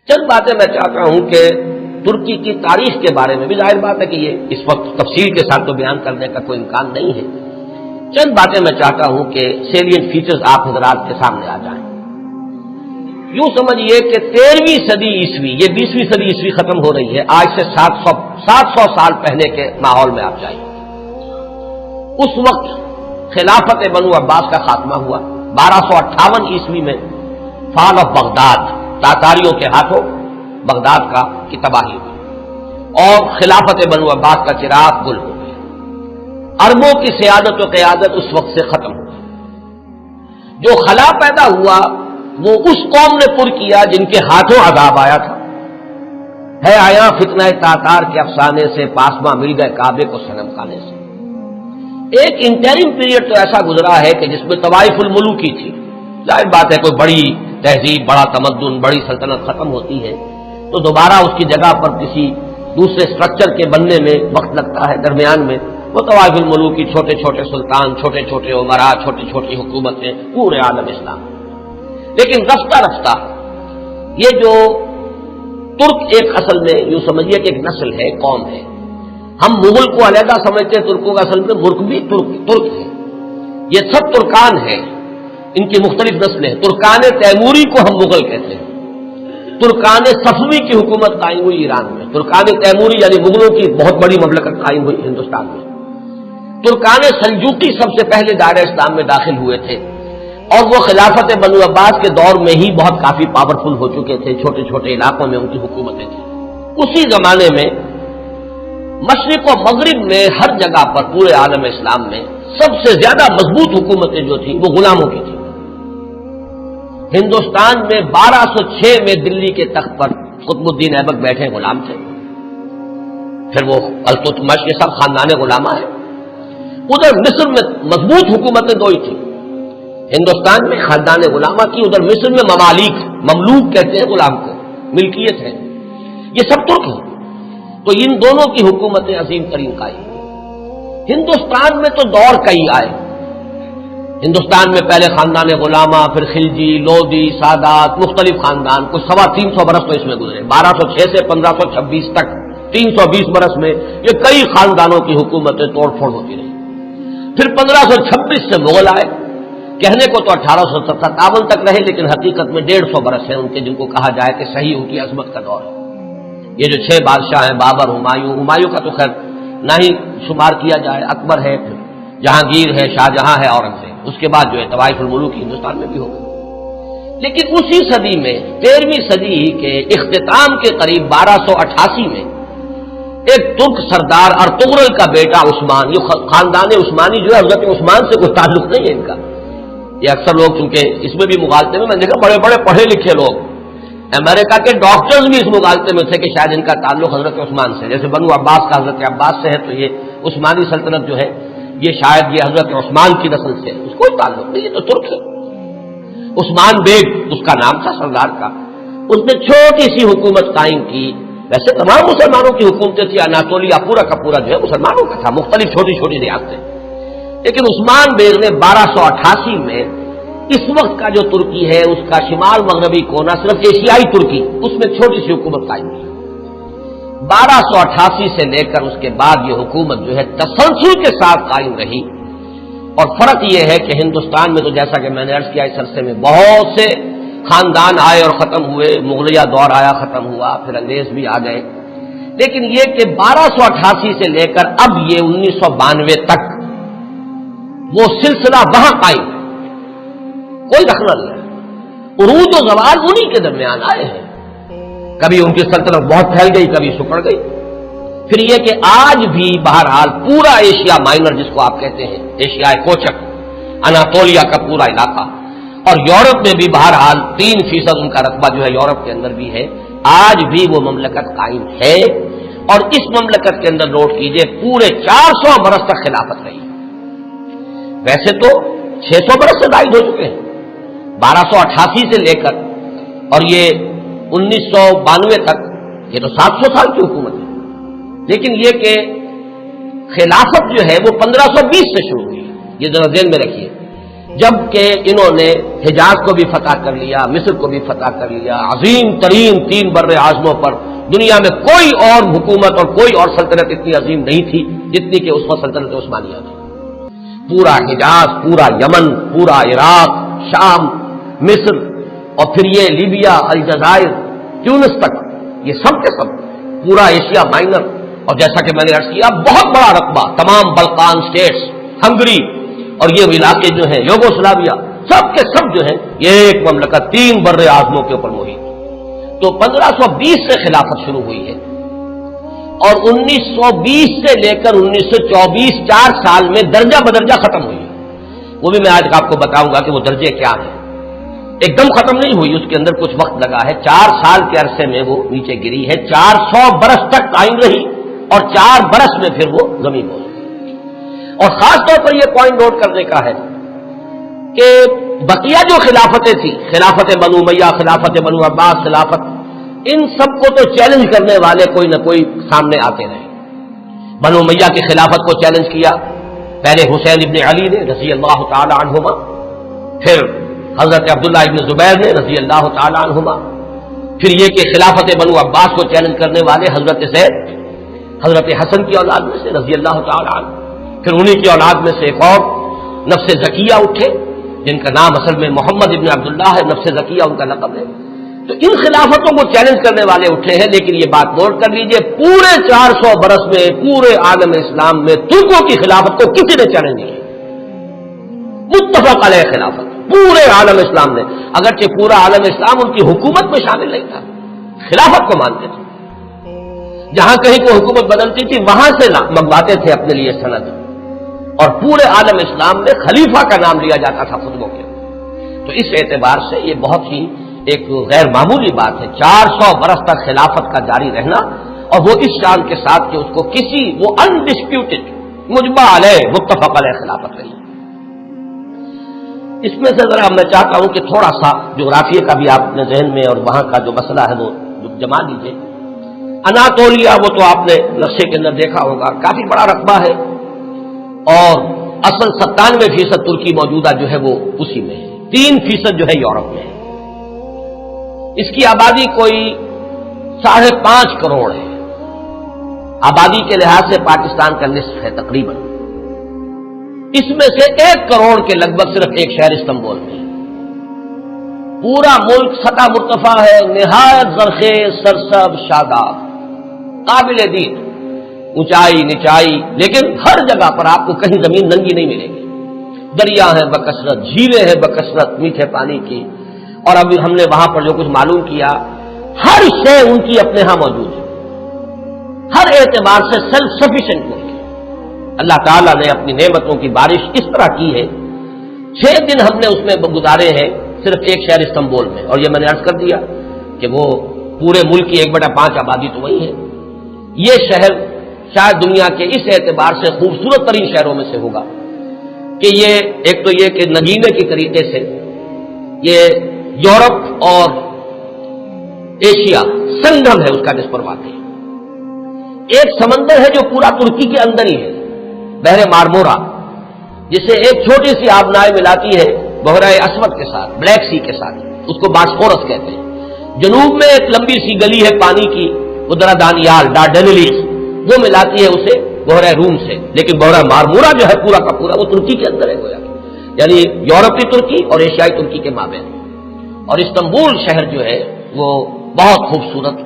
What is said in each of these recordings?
چند باتیں میں چاہتا ہوں کہ ترکی کی تاریخ کے بارے میں بھی ظاہر بات ہے کہ یہ اس وقت تفصیل کے ساتھ تو بیان کرنے کا کوئی امکان نہیں ہے. چند باتیں میں چاہتا ہوں کہ سیلینٹ فیچرز آپ حضرات کے سامنے آ جائیں. یوں سمجھیے کہ 13ویں صدی عیسوی، یہ 20ویں صدی عیسوی ختم ہو رہی ہے، آج سے 700 سال پہلے کے ماحول میں آپ جائیں. اس وقت خلافت بنو عباس کا خاتمہ ہوا. 1258 عیسوی میں فال آف بغداد، تاتاریوں کے ہاتھوں بغداد کی تباہی ہوئی اور خلافت بنو عباس کا چراغ گل ہو گیا. عربوں کی سیادت و قیادت اس وقت سے ختم ہو گئی. جو خلا پیدا ہوا وہ اس قوم نے پر کیا جن کے ہاتھوں عذاب آیا تھا. ہے آیا فتنہ تاتار کے افسانے سے، پاسما مل گئے کعبے کو صنم کھانے سے. ایک انٹرم پیریڈ تو ایسا گزرا ہے کہ جس میں طوائف الملوکی تھی. ظاہر بات ہے کوئی بڑی تہذیب، بڑا تمدن، بڑی سلطنت ختم ہوتی ہے تو دوبارہ اس کی جگہ پر کسی دوسرے سٹرکچر کے بننے میں وقت لگتا ہے. درمیان میں وہ طوائف الملوکی، چھوٹے چھوٹے سلطان، چھوٹے چھوٹے عمراء، چھوٹی چھوٹی حکومتیں پورے عالم اسلام. لیکن رفتہ رفتہ یہ جو ترک ایک اصل میں یوں سمجھیے کہ ایک نسل ہے، قوم ہے. ہم مغل کو علیحدہ سمجھتے ہیں، ترکوں کا اصل میں ملک بھی ترک ہے. یہ سب ترکان ہیں، ان کی مختلف نسلیں ہیں. ترکان تیموری کو ہم مغل کہتے ہیں. ترکان صفوی کی حکومت قائم ہوئی ایران میں. ترکان تیموری یعنی مغلوں کی بہت بڑی مملکت قائم ہوئی ہندوستان میں. ترکان سلجوقی سب سے پہلے دائرہ اسلام میں داخل ہوئے تھے اور وہ خلافت بنو عباس کے دور میں ہی بہت کافی پاورفل ہو چکے تھے. چھوٹے چھوٹے علاقوں میں ان کی حکومتیں تھیں. اسی زمانے میں مشرق و مغرب میں ہر جگہ پر پورے عالم اسلام میں سب سے زیادہ مضبوط حکومتیں جو تھیں وہ غلاموں کی تھیں. ہندوستان میں 1206 میں دلی کے تخت پر قطب الدین ایبک بیٹھے غلام تھے. پھر وہ التتمش، یہ سب خاندان غلامہ ہیں. ادھر مصر میں مضبوط حکومتیں دو ہی تھیں. ہندوستان میں خاندان غلامہ کی، ادھر مصر میں مملوک کہتے ہیں غلام کو، ملکیت ہے. یہ سب ترک ہیں. تو ان دونوں کی حکومتیں عظیم ترین قائم ہوئی. ہندوستان میں تو دور کئی آئے. ہندوستان میں پہلے خاندان غلامہ، پھر خلجی، لودھی، سادات، مختلف خاندان، کچھ 325 برس تو اس میں گزرے. 1206 سے 1526 تک 320 برس میں یہ کئی خاندانوں کی حکومتیں توڑ پھوڑ ہوتی رہی. پھر 1526 سے مغل آئے. کہنے کو تو 1857 تک رہے، لیکن حقیقت میں 150 برس ہیں ان کے، جن کو کہا جائے کہ صحیح ان کی عظمت کا دور ہے. یہ جو 6 بادشاہ ہیں، بابر، ہمایوں کا تو خیر نہ ہی شمار کیا جائے، اکبر ہے، پھر جہانگیر ہے، شاہجہاں ہے، اورنگزیب. اس کے بعد جو ہے طوائف الملوک ہندوستان میں بھی ہو گئے. لیکن اسی صدی میں 13ویں صدی کے اختتام کے قریب 1288 میں ایک ترک سردار ارطغرل کا بیٹا عثمان، یہ خاندان عثمانی جو ہے حضرت عثمان سے کوئی تعلق نہیں ہے ان کا. یہ اکثر لوگ چونکہ اس میں بھی مغالطے میں دیکھا، بڑے بڑے پڑھے لکھے لوگ، امریکہ کے ڈاکٹرز بھی اس مغالطے میں تھے کہ شاید ان کا تعلق حضرت عثمان سے، جیسے بنو عباس کا حضرت عباس سے ہے تو یہ عثمانی سلطنت جو ہے یہ شاید یہ حضرت عثمان کی نسل سے، اس کوئی تعلق نہیں، یہ تو ترک ہے. عثمان بیگ اس کا نام تھا سردار کا. اس نے چھوٹی سی حکومت قائم کی. ویسے تمام مسلمانوں کی حکومتیں تھی، اناطولیہ پورا کا پورا جو ہے مسلمانوں کا تھا، مختلف چھوٹی چھوٹی ریاستیں. لیکن عثمان بیگ نے 1288 میں اس وقت کا جو ترکی ہے اس کا شمال مغربی کونا، صرف ایشیائی ترکی، اس میں چھوٹی سی حکومت قائم کی. 1288 سے لے کر اس کے بعد یہ حکومت جو ہے تسلسل کے ساتھ قائم رہی. اور فرق یہ ہے کہ ہندوستان میں تو جیسا کہ میں نے عرض کیا اس عرصے میں بہت سے خاندان آئے اور ختم ہوئے. مغلیہ دور آیا، ختم ہوا، پھر انگریز بھی آ گئے. لیکن یہ کہ 1288 سے لے کر اب یہ 1992 تک وہ سلسلہ وہاں قائم، کوئی دخل نہیں ہے. عروج و زوال انہی کے درمیان آئے ہیں. کبھی ان کی سلطنت بہت پھیل گئی، کبھی سکڑ گئی. پھر یہ کہ آج بھی بہرحال پورا ایشیا مائنر جس کو آپ کہتے ہیں، ایشیا کوچک، اناطولیہ کا پورا علاقہ، اور یورپ میں بھی بہرحال 3% ان کا رقبہ جو ہے یورپ کے اندر بھی ہے. آج بھی وہ مملکت قائم ہے. اور اس مملکت کے اندر نوٹ کیجئے پورے 400 برس تک خلافت رہی. ویسے تو 600 برس سے زائد ہو چکے ہیں 1288 سے لے کر، اور یہ 1992 تک، یہ تو 700 سال کی حکومت ہے. لیکن یہ کہ خلافت جو ہے وہ 1520 سے شروع ہوئی. یہ ذرا ذہن میں رکھیے جبکہ انہوں نے حجاز کو بھی فتح کر لیا، مصر کو بھی فتح کر لیا، عظیم ترین 3 بر اعظموں پر دنیا میں کوئی اور حکومت اور کوئی اور سلطنت اتنی عظیم نہیں تھی جتنی کہ اس وقت سلطنت عثمانیہ تھی۔ پورا حجاز، پورا یمن، پورا عراق، شام، مصر، اور پھر یہ لیبیا، الجزائر، تیونس تک، یہ سب کے سب پورا ایشیا مائنر، اور جیسا کہ میں نے عرض کیا بہت بڑا رقبہ، تمام بلقان سٹیٹس، ہنگری اور یہ علاقے جو ہیں یوگوسلاویا، سب کے سب جو ہیں یہ ایک مملکت 3 بر اعظموں کے اوپر محیط۔ تو 1520 سے خلافت شروع ہوئی ہے اور 1920 سے لے کر 1924 4 سال میں درجہ بدرجہ ختم ہوئی ہے۔ وہ بھی میں آج آپ کو بتاؤں گا کہ وہ درجے کیا ہیں۔ ایک دم ختم نہیں ہوئی، اس کے اندر کچھ وقت لگا ہے۔ 4 سال کے عرصے میں وہ نیچے گری ہے، 400 برس تک قائم رہی اور 4 برس میں پھر وہ زمین ہو گئی۔ اور خاص طور پر یہ پوائنٹ نوٹ کرنے کا ہے کہ بقیہ جو خلافتیں تھیں، خلافت بنو امیہ، خلافت بنو عباس، خلافت، ان سب کو تو چیلنج کرنے والے کوئی نہ کوئی سامنے آتے رہے۔ بنو امیہ کی خلافت کو چیلنج کیا پہلے حسین ابن علی نے رضی اللہ تعالی عنہما، پھر حضرت عبداللہ ابن زبیر نے رضی اللہ تعالی عنہما، پھر یہ کہ خلافت بنو عباس کو چیلنج کرنے والے حضرت زید، حضرت حسن کی اولاد میں سے رضی اللہ تعالی عنہ، پھر انہی کی اولاد میں سے ایک اور نفس زکیہ اٹھے جن کا نام اصل میں محمد ابن عبداللہ ہے، نفس زکیہ ان کا لقب ہے۔ تو ان خلافتوں کو چیلنج کرنے والے اٹھے ہیں، لیکن یہ بات نوٹ کر لیجئے پورے 400 برس میں پورے عالم اسلام میں ترکوں کی خلافت کو کسی نے چیلنج نہیں کیا، متفق علیہ خلافت پورے عالم اسلام نے، اگرچہ پورا عالم اسلام ان کی حکومت میں شامل نہیں تھا، خلافت کو مانتے تھے، جہاں کہیں کوئی حکومت بدلتی تھی وہاں سے منگواتے تھے اپنے لیے سند، اور پورے عالم اسلام میں خلیفہ کا نام لیا جاتا تھا خطبوں کے۔ تو اس اعتبار سے یہ بہت ہی ایک غیر معمولی بات ہے، 400 برس تک خلافت کا جاری رہنا، اور وہ اس شان کے ساتھ کہ اس کو کسی وہ انڈسپیوٹڈ مجمع علیہ متفق علیہ خلافت رہی۔ اس میں سے ذرا میں چاہتا ہوں کہ تھوڑا سا جغرافیہ کا بھی آپ اپنے ذہن میں اور وہاں کا جو مسئلہ ہے وہ جما لیجیے۔ اناطولیہ وہ تو آپ نے نقشے کے اندر دیکھا ہوگا، کافی بڑا رقبہ ہے، اور اصل 97% ترکی موجودہ جو ہے وہ اسی میں ہے، 3% جو ہے یورپ میں ہے۔ اس کی آبادی کوئی 5.5 کروڑ ہے، آبادی کے لحاظ سے پاکستان کا نصف ہے تقریباً۔ اس میں سے 1 کروڑ کے لگ بھگ صرف ایک شہر استنبول میں ہے۔ پورا ملک سطح مرتفع ہے، نہایت زرخیز، سرسب، شاداب، قابل دید، اونچائی نچائی، لیکن ہر جگہ پر آپ کو کہیں زمین ننگی نہیں ملے گی۔ دریا ہیں بکثرت، جھیلیں ہیں بکثرت میٹھے پانی کی، اور ابھی ہم نے وہاں پر جو کچھ معلوم کیا ہر شے ان کی اپنے ہاں موجود ہے، ہر اعتبار سے سیلف سفیشینٹ ملک ہے۔ اللہ تعالیٰ نے اپنی نعمتوں کی بارش اس طرح کی ہے، 6 دن ہم نے اس میں گزارے ہیں صرف ایک شہر استنبول میں، اور یہ میں نے عرض کر دیا کہ وہ پورے ملک کی 1/5 آبادی تو وہی ہے۔ یہ شہر شاید دنیا کے اس اعتبار سے خوبصورت ترین شہروں میں سے ہوگا کہ یہ ایک تو یہ کہ نگینے کی طریقے سے یہ یورپ اور ایشیا سنگم ہے اس کا جس پر واقع ہے۔ ایک سمندر ہے جو پورا ترکی کے اندر ہی ہے، بحر مارمورا، جسے ایک چھوٹی سی آبنائے ملاتی ہے بحیرہ اسود کے ساتھ، بلیک سی کے ساتھ، اس کو باسفورس کہتے ہیں۔ جنوب میں ایک لمبی سی گلی ہے پانی کی، وہ دانیال ڈارڈینیلیز، وہ ملاتی ہے اسے بحیرہ روم سے، لیکن بحیرہ مارمورا جو ہے پورا کا پورا وہ ترکی کے اندر ہے گویا، یعنی یورپی ترکی اور ایشیائی ترکی کے مابین۔ اور استنبول شہر جو ہے وہ بہت خوبصورت،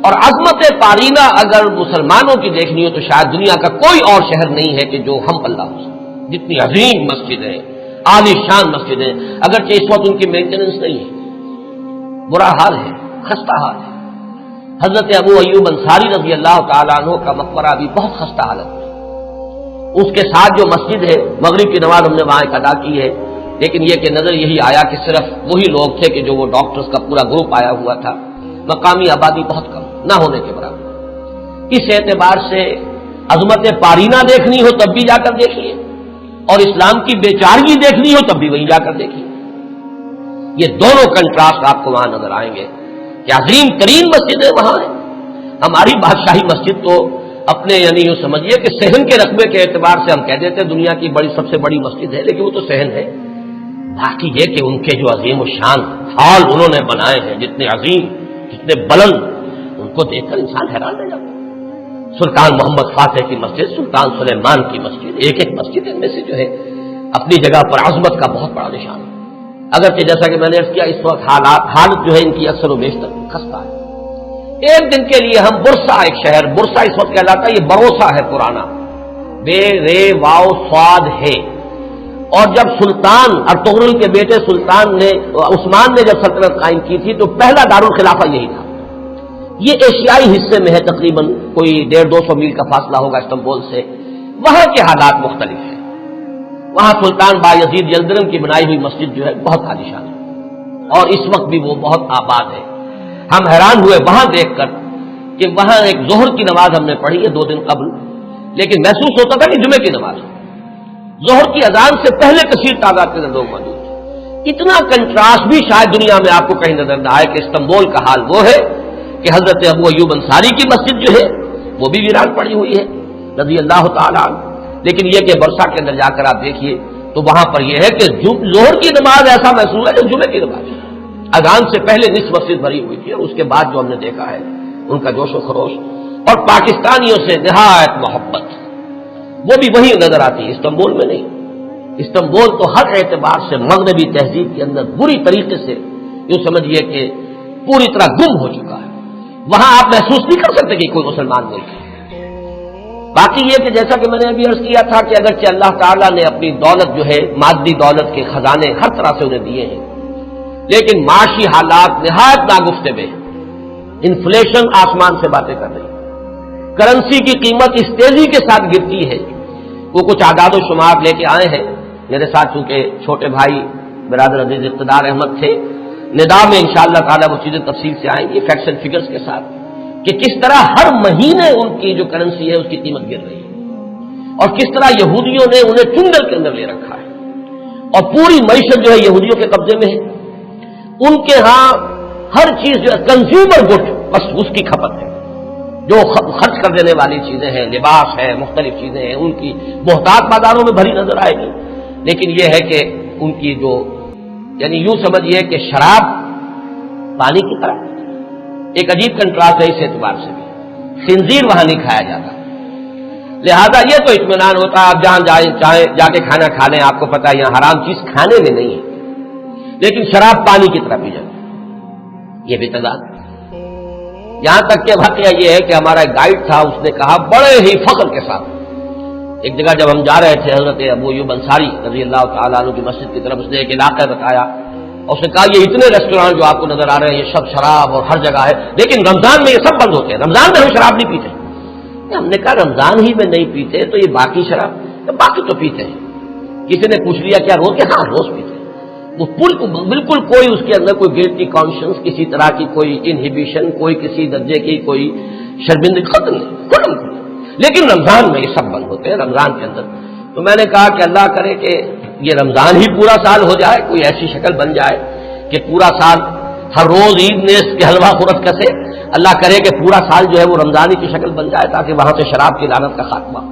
اور عظمت پارینہ اگر مسلمانوں کی دیکھنی ہو تو شاید دنیا کا کوئی اور شہر نہیں ہے کہ جو ہم پلہ ہو سکے، جتنی عظیم مسجد ہے، عالی شان مسجد ہے، اگرچہ اس وقت ان کی مینٹیننس نہیں ہے، برا حال ہے، خستہ حال ہے۔ حضرت ابو ایوب انصاری رضی اللہ تعالیٰ عنہ کا مقبرہ بھی بہت خستہ حالت میں، اس کے ساتھ جو مسجد ہے مغرب کی نماز ہم نے وہاں ایک ادا کی ہے، لیکن یہ کہ نظر یہی آیا کہ صرف وہی لوگ تھے کہ جو وہ ڈاکٹرز کا پورا گروپ آیا ہوا تھا، مقامی آبادی بہت کم، نہ ہونے کے برابر۔ اس اعتبار سے عظمت پارینہ دیکھنی ہو تب بھی جا کر دیکھیے، اور اسلام کی بیچارگی دیکھنی ہو تب بھی وہیں جا کر دیکھیے۔ یہ دونوں کنٹراسٹ آپ کو وہاں نظر آئیں گے کہ عظیم ترین مسجدیں وہاں ہیں۔ ہماری بادشاہی مسجد تو اپنے یعنی یوں سمجھیے کہ صحن کے رقبے کے اعتبار سے ہم کہہ دیتے ہیں دنیا کی سب سے بڑی مسجد ہے، لیکن وہ تو صحن ہے، باقی یہ کہ ان کے جو عظیم و شان ہال انہوں نے بنائے ہیں، جتنے عظیم، جتنے بلند، ان کو دیکھ کر انسان حیران رہ جاتا ہے۔ سلطان محمد فاتح کی مسجد، سلطان سلیمان کی مسجد، ایک ایک مسجد ان میں سے جو ہے اپنی جگہ پر عظمت کا بہت بڑا نشان ہے۔ اگرچہ جیسا کہ میں نے عرض کیا اس وقت حالت جو ہے ان کی اکثر و بیشتر خستہ ہے۔ ایک دن کے لیے ہم برسا، ایک شہر برسا اس وقت کہلاتا ہے، یہ بروسا ہے پرانا، بے رے واو صاد ہے۔ اور جب سلطان ارطغرل کے بیٹے سلطان نے عثمان نے جب سلطنت قائم کی تھی تو پہلا دارالخلافہ یہی تھا۔ یہ ایشیائی حصے میں ہے، تقریباً کوئی 150-200 میل کا فاصلہ ہوگا استنبول سے۔ وہاں کے حالات مختلف ہیں۔ وہاں سلطان بایزید یلدرم کی بنائی ہوئی مسجد جو ہے بہت عالیشان ہے اور اس وقت بھی وہ بہت آباد ہے۔ ہم حیران ہوئے وہاں دیکھ کر کہ وہاں ایک ظہر کی نماز ہم نے پڑھی ہے 2 دن قبل، لیکن محسوس ہوتا تھا کہ جمعے کی نماز ہے۔ ظہر کی اذان سے پہلے کثیر تعداد کے لوگ موجود تھے۔ اتنا کنٹراسٹ بھی شاید دنیا میں آپ کو کہیں نظر نہ آئے کہ استنبول کا حال وہ ہے کہ حضرت ابو ایوب انصاری کی مسجد جو ہے وہ بھی ویران پڑی ہوئی ہے رضی اللہ تعالیٰ عنہ۔ لیکن یہ کہ برسا کے اندر جا کر آپ دیکھیے تو وہاں پر یہ ہے کہ ظہر کی نماز ایسا محسوس ہے کہ جمعے کی نماز ہے۔ اذان سے پہلے نصف مسجد بھری ہوئی تھی اور اس کے بعد جو ہم نے دیکھا ہے ان کا جوش و خروش اور پاکستانیوں سے نہایت محبت وہ بھی وہی نظر آتی ہے، استنبول میں نہیں۔ استنبول تو ہر اعتبار سے مغربی تہذیب کے اندر بری طریقے سے یوں سمجھیے کہ پوری طرح گم ہو چکا ہے۔ وہاں آپ محسوس نہیں کر سکتے کہ کوئی مسلمان ملک ہے۔ باقی یہ کہ جیسا کہ میں نے ابھی عرض کیا تھا کہ اگرچہ اللہ تعالیٰ نے اپنی دولت جو ہے مادی دولت کے خزانے ہر طرح سے انہیں دیے ہیں، لیکن معاشی حالات نہایت ناگفتگو ہیں۔ انفلیشن آسمان سے باتیں کر رہی ہے، کرنسی کی قیمت اس تیزی کے ساتھ گرتی ہے۔ وہ کچھ اعداد و شمار لے کے آئے ہیں میرے ساتھ، چونکہ چھوٹے بھائی برادر عزیز اقتدار احمد تھے، ندا میں انشاءاللہ تعالیٰ وہ چیزیں تفصیل سے آئیں گی فیکٹس اینڈ فگرز کے ساتھ کہ کس طرح ہر مہینے ان کی جو کرنسی ہے اس کی قیمت گر رہی ہے اور کس طرح یہودیوں نے انہیں چنگل کے اندر لے رکھا ہے اور پوری معیشت جو ہے یہودیوں کے قبضے میں ہے۔ ان کے ہاں ہر چیز جو ہے کنزیومر گڈ، بس اس کی کھپت ہے، جو خرچ کر دینے والی چیزیں ہیں، لباس ہے، مختلف چیزیں ہیں، ان کی محتاط بازاروں میں بھری نظر آئے گی۔ لیکن یہ ہے کہ ان کی جو یعنی یوں سمجھیے کہ شراب پانی کی طرح ایک عجیب کنٹراسٹ ہے اس اعتبار سے بھی، خنزیر وہاں نہیں کھایا جاتا، لہذا یہ تو اطمینان ہوتا ہے آپ جہاں چاہیں جا کے کھانا کھا لیں، آپ کو پتا ہے یہاں حرام چیز کھانے میں نہیں ہے، لیکن شراب پانی کی طرح پی جاتی ہے۔ یہ بھی تضاد، یہاں تک کہ واقعہ یہ ہے کہ ہمارا ایک گائیڈ تھا، اس نے کہا بڑے ہی فخر کے ساتھ، ایک جگہ جب ہم جا رہے تھے حضرت ابو ایوب انصاری رضی اللہ تعالیٰ عنہ کی مسجد کی طرف، اس نے ایک علاقہ بتایا اور اس نے کہا یہ اتنے ریسٹورانٹ جو آپ کو نظر آ رہے ہیں یہ سب شراب اور ہر جگہ ہے، لیکن رمضان میں یہ سب بند ہوتے ہیں، رمضان میں ہم شراب نہیں پیتے۔ ہم نے کہا رمضان ہی میں نہیں پیتے تو یہ باقی شراب؟ باقی تو پیتے ہیں۔ کسی نے پوچھ لیا کیا روز؟ کہ ہاں روز پیتے ہیں۔ وہ بالکل کوئی اس کے اندر کوئی گلٹی کانشنس، کسی طرح کی کوئی انہیبیشن، کوئی کسی درجے کی کوئی شرمندگی ختم نہیں، لیکن رمضان میں یہ سب بند ہوتے ہیں رمضان کے اندر۔ تو میں نے کہا کہ اللہ کرے کہ یہ رمضان ہی پورا سال ہو جائے، کوئی ایسی شکل بن جائے کہ پورا سال ہر روز عید نے اس کے حلوہ خورت کسے، اللہ کرے کہ پورا سال جو ہے وہ رمضانی کی شکل بن جائے تاکہ وہاں سے شراب کی لعنت کا خاتمہ ہو۔